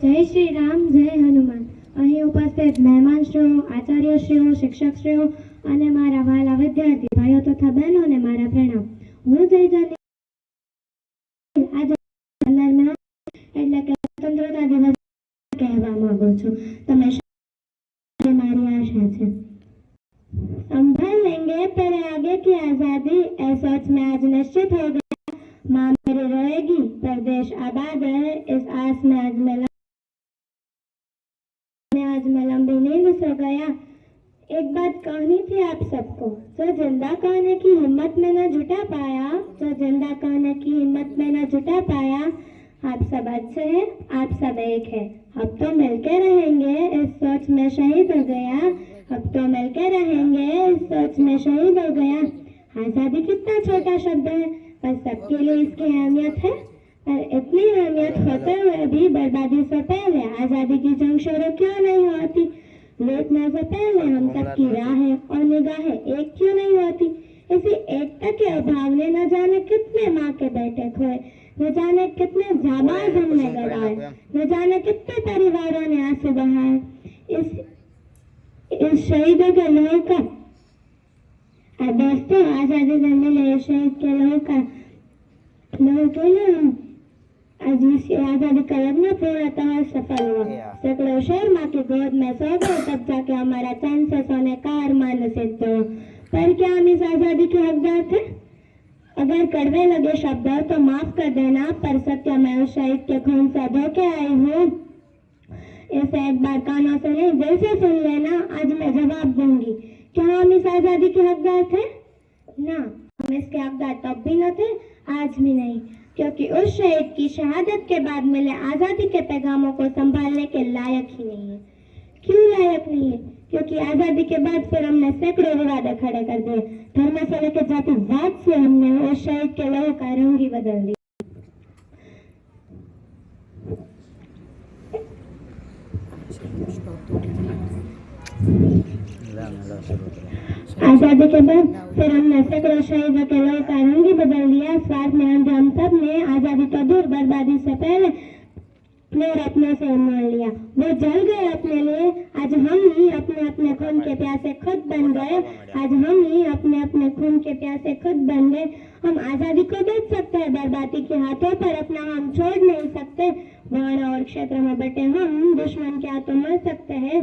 जय श्री राम, जय हनुमान। અહીં ઉપસ્થિત મહેમાનશ્રીઓ, આચાર્યશ્રીઓ, શિક્ષકશ્રીઓ અને મારા વહાલા વિદ્યાર્થી ભાઈઓ તથા બહેનોને મારા પ્રણામ। હું જય જાની આજે 15 એટલે કે સ્વતંત્રતા દિવસ કહેવા માંગુ છું। તમે મારી आशा है संभाल लेंगे तेरे आगे की आजादी, ऐ सोच में आज निश्चित हो गया। माँ मेरी रहेगी, प्रदेश आबाद है, इस आस में आज मैं लंबी नींद सो गया। एक बात कहनी थी आप सबको, जो जिंदा कहने की हिम्मत में न जुटा पाया, जो जिंदा कहने की हिम्मत में न जुटा पाया, आप सब अच्छे हैं, आप सब एक है। अब तो मिलके रहेंगे, इस सोच में शहीद हो गया। अब तो मिलके रहेंगे, इस सोच में शहीद हो गया। आजादी कितना छोटा शब्द है, पर सबके लिए इसकी अहमियत है। पर इतनी अहमियत होते हुए भी बर्बादी से पहले आजादी की जंग शुरू क्यों नहीं होती? लूटने से पहले हम सबकी राहें और निगाहें एक क्यों नहीं होती? इसी एकता के अभाव ने न जाने कितने माँ के बेटे खोए, न जाने कितने जाबाज हमने गवाए, न जाने कितने परिवारों ने आंसू बहाए। इस शहीदों के लोगों का दोस्तों, आजादी से मिले शहीद के लोगों के लिए आज इस आजादी का यज्ञ पूर्णतः सफल हुआ। सैकड़ों शेर माँ की गोद में सो गए, तब जाके हमारा चैन से सोने का अरमान सिद्ध हुआ। पर क्या हम इस आजादी के हकदार थे? अगर कड़वे लगे शब्द तो माफ कर देना, पर सत्य में उस शहीद के खून से धोके आई हूँ। इसे एक बार कानों से नहीं दिल से सुन लेना, आज मैं जवाब दूंगी। क्या हम इस आजादी के हकदार थे? ना, हम इसके हकदार तब भी न थे, आज भी नहीं, क्योंकि उस शहीद की शहादत के बाद मिले आजादी के पैगामों को संभालने के लायक ही नहीं है। क्यों लायक नहीं है? क्योंकि आजादी के बाद फिर हमने सैकड़ों विवाद खड़े कर दिए। धर्म से लेकर जातिवाद से हमने उस शहीद के लोगों का रंग ही बदल दिया। आजादी के बाद फिर हमने सैकड़ों शहीदों के लोगों का रंग ही बदल दिया। स्वार्थ में हम सब ने आजादी तो दूर, बर्बादी से पहले मेरे अपनों से मान लिया। वो जल गए अपने लिए, आज हम ही अपने अपने खून के प्यासे खुद बन गए। आज हम ही अपने अपने खून के प्यासे खुद बन गए। हम आजादी को बेच सकते हैं, बर्बादी के हाथों पर अपना हम छोड़ नहीं सकते। वर्ण और क्षेत्र में बटे हम दुश्मन के हाथों मर सकते हैं,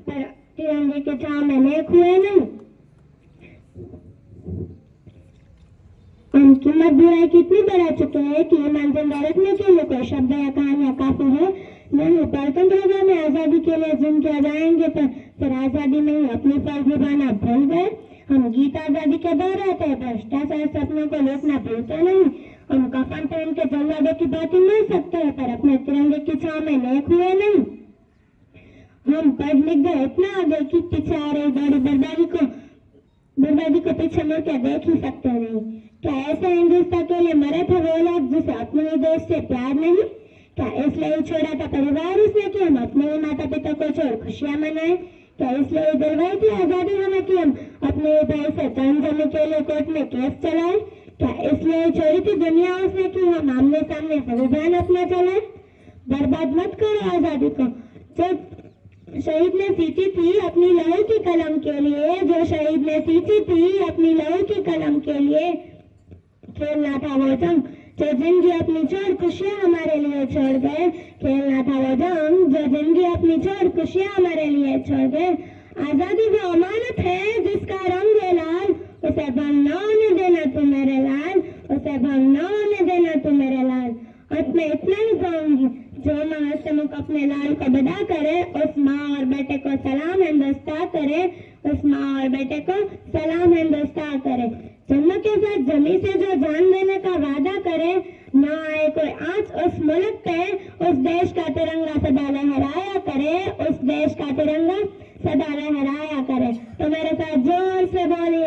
पर तिरंगे के छांव में नेक हुए नहीं। हम कीमत बुराई कितनी बढ़ा चुके हैं कि ईमान जिंदा रखने के लिए कोई शब्द या कहानियां काफी है नहीं। परतंत्रता में आजादी के लिए जिन किया जाएंगे, पर फिर आजादी में ही अपनी फर्ज निभाना भूल गए। हम गीत आजादी के दोहराते हैं, भ्रष्टाचार सपनों को लूटना भूलते नहीं। हम कफन पहन के जंगलों की बातें मिल सकते हैं, पर अपने तिरंगे की छांव में नेक हुए नहीं। हम पढ़ लिख गए इतना आगे कि पीछे आ रही बड़ी बर्बादी को पीछे मुड़ के देख ही सकते नहीं। क्या ऐसे हिंदुस्तान के लिए मरे थे वो लोग जिसे अपने ही देश से प्यार नहीं? क्या इसलिए छोड़ा था परिवार इसने कि हम अपने ही माता पिता को छोड़ खुशियां मनाएं? क्या इसलिए दिलवाई थी आजादी हमें कि हम अपने भाई से धन जमी के लिए कोर्ट में केस चलाए? क्या इसलिए छोड़ी थी दुनिया उसने कि हम आमने सामने संविधान अपना चलाए? बर्बाद मत करो आजादी को। जब शहीद ने सींची थी अपनी लहू की कलम के लिए, जो शहीद ने सींची थी अपनी लहू की कलम के लिए, खेलना था वो जंग जो जिंदगी अपनी छोड़ खुशियां हमारे लिए छोड़ गए। खेलना था वो जंग जो जिंदगी अपनी छोड़ खुशियां हमारे लिए छोड़ गए। आजादी वो अमानत है जिसका रंग है लाल, उसे भंग न होने देना तू मेरे लाल, उसे भंग न होने देना तू मेरे लाल। अंत में इतना ही कहूंगी, जो माँ हंसमुख अपने लाल को विदा करे, उस माँ और बेटे को सलाम हिंदुस्तां करे, उस माँ और बेटे को सलाम हिंदुस्तां करे। जन्म के साथ जमी से जो जान देने का वादा करे, न आए कोई आंच उस मुल्क पे, उस देश का तिरंगा सदा लहराया करे, उस देश का तिरंगा सदा लहराया करे। तो मेरे साथ जोर से बोलिए।